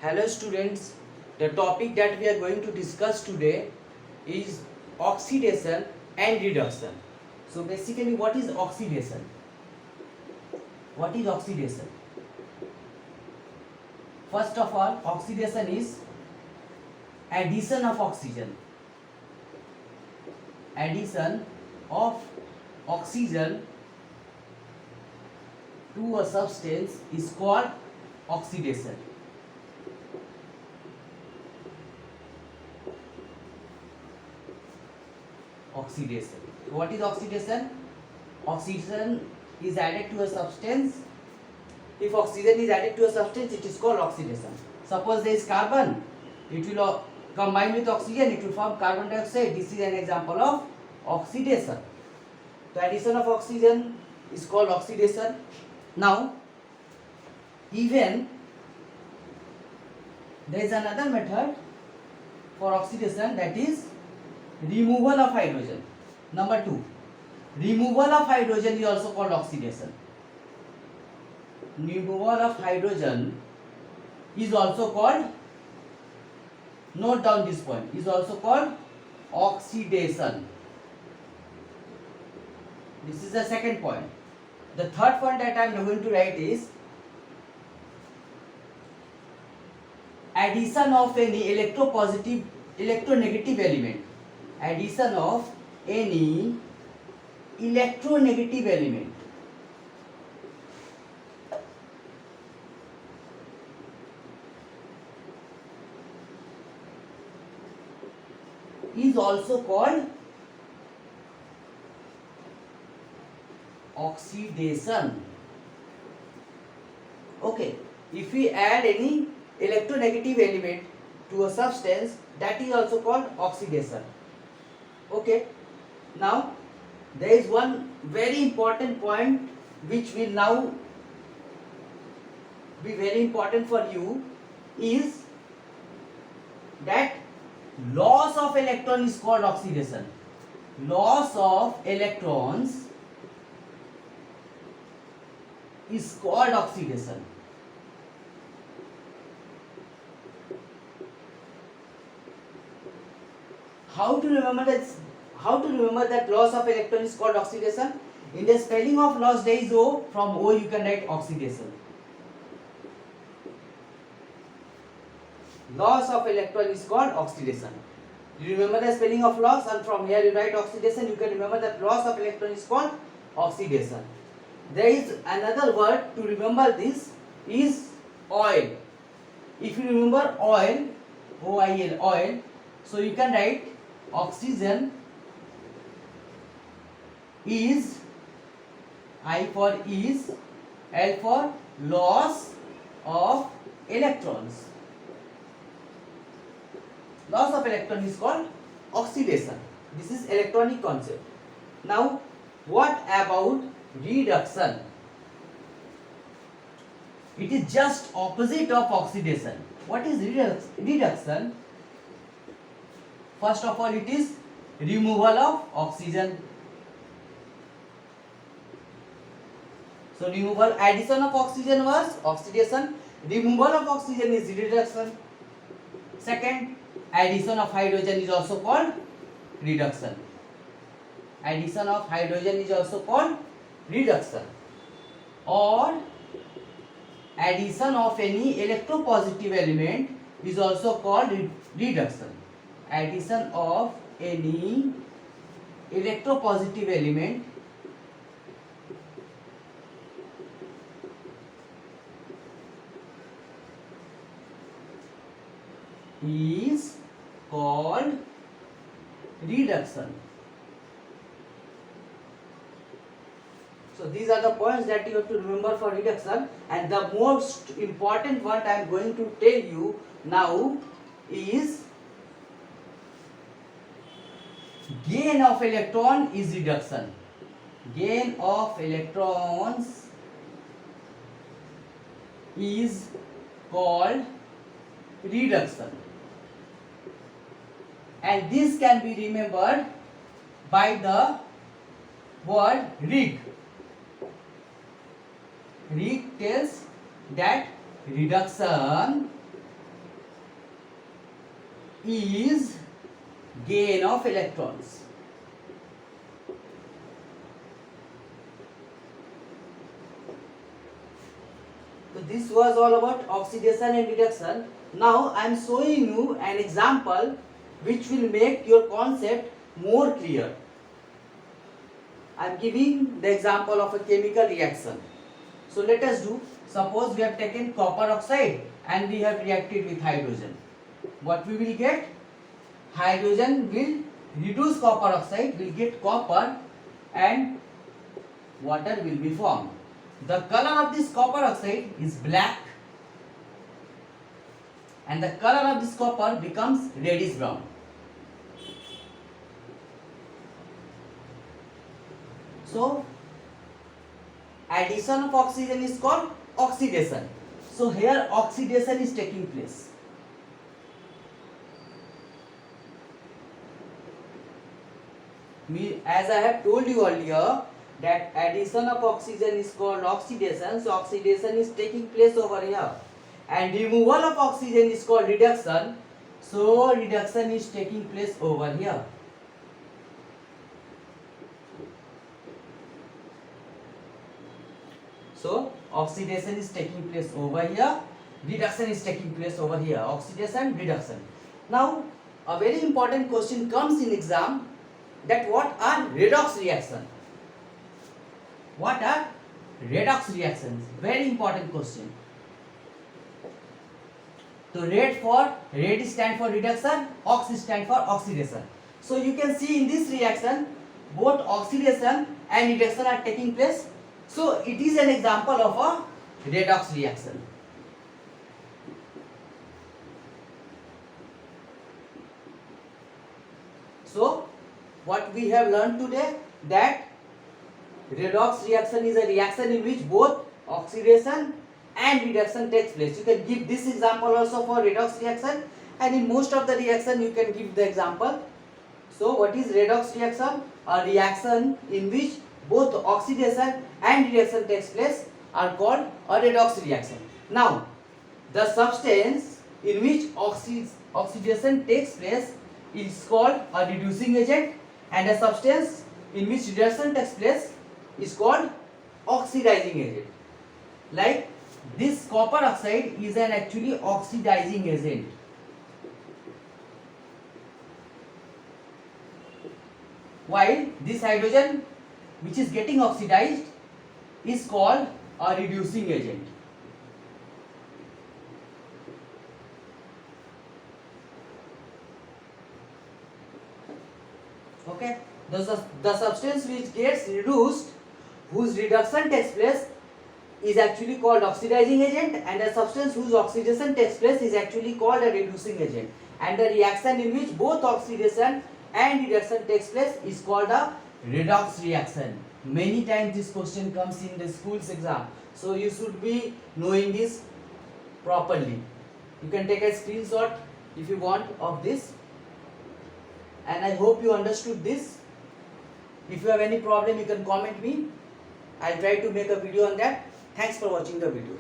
Hello students, the topic that we are going to discuss today is oxidation and reduction. So basically what is oxidation? What is oxidation? First of all, oxidation is addition of oxygen. Addition of oxygen to a substance is called oxidation. Oxidation. What is oxidation? Oxygen is added to a substance. If oxygen is added to a substance, it is called oxidation. Suppose there is carbon, it will combine with oxygen, it will form carbon dioxide. This is an example of oxidation. The addition of oxygen is called oxidation. Now, even there is another method for oxidation, that is removal of hydrogen. Number 2, removal of hydrogen is also called oxidation. Removal of hydrogen is also called, note down this point, is also called oxidation. This is the second point. The third point that I am going to write is addition of any electropositive, electronegative element. Addition of any electronegative element. Is also called oxidation. Okay, if we add any electronegative element to a substance, that is also called oxidation. Okay, now there is one very important point which will now be very important for you, is that loss of electron is called oxidation. Loss of electrons is called oxidation. How to remember that? How to remember that loss of electron is called oxidation? In the spelling of loss there is O. From O you can write oxidation. Loss of electron is called oxidation. You remember the spelling of loss, and from here you write oxidation. You can remember that loss of electron is called oxidation. There is another word to remember this, is oil. If you remember oil, OIL, oil, so you can write oxygen is, I for is, L for loss of electrons. Loss of electron is called oxidation. This is electronic concept. Now, what about reduction? It is just opposite of oxidation. What is reduction? First of all, it is removal of oxygen. So removal, addition of oxygen was oxidation. Removal of oxygen is reduction. Second, addition of hydrogen is also called reduction. Addition of hydrogen is also called reduction. Or addition of any electropositive element is also called reduction. Addition of any electropositive element is called reduction. So these are the points that you have to remember for reduction, and the most important one I am going to tell you now is gain of electron is reduction. Gain of electrons is called reduction, and this can be remembered by the word rig. Rig tells that reduction is gain of electrons. So this was all about oxidation and reduction. Now I am showing you an example which will make your concept more clear. I am giving the example of a chemical reaction. So let us do. Suppose we have taken copper oxide and we have reacted with hydrogen. What we will get? Hydrogen will reduce copper oxide, will get copper, and water will be formed. The color of this copper oxide is black and the color of this copper becomes reddish brown. So addition of oxygen is called oxidation. So here oxidation is taking place. As I have told you earlier, that addition of oxygen is called oxidation. So oxidation is taking place over here, and removal of oxygen is called reduction. So reduction is taking place over here. So oxidation is taking place over here, reduction is taking place over here. Oxidation, reduction. Now a very important question comes in exam, that what are redox reactions? What are redox reactions? Very important question. So red stand for reduction, ox stand for oxidation. So you can see in this reaction both oxidation and reduction are taking place. So it is an example of a redox reaction. So what we have learned today, that redox reaction is a reaction in which both oxidation and reduction takes place. You can give this example also for redox reaction, and in most of the reaction you can give the example. So what is redox reaction? A reaction in which both oxidation and reduction takes place are called a redox reaction. Now the substance in which oxidation takes place is called a reducing agent, and a substance in which reduction takes place is called oxidizing agent. Like this copper oxide is an actually oxidizing agent. While this hydrogen which is getting oxidized is called a reducing agent. Okay, the substance which gets reduced, whose reduction takes place, is actually called oxidizing agent, and a substance whose oxidation takes place is actually called a reducing agent. And the reaction in which both oxidation and reduction takes place is called a redox reaction. Many times this question comes in the school's exam, so you should be knowing this properly. You can take a screenshot if you want of this, and I hope you understood this. If you have any problem, you can comment me. I'll try to make a video on that. Thanks for watching the video.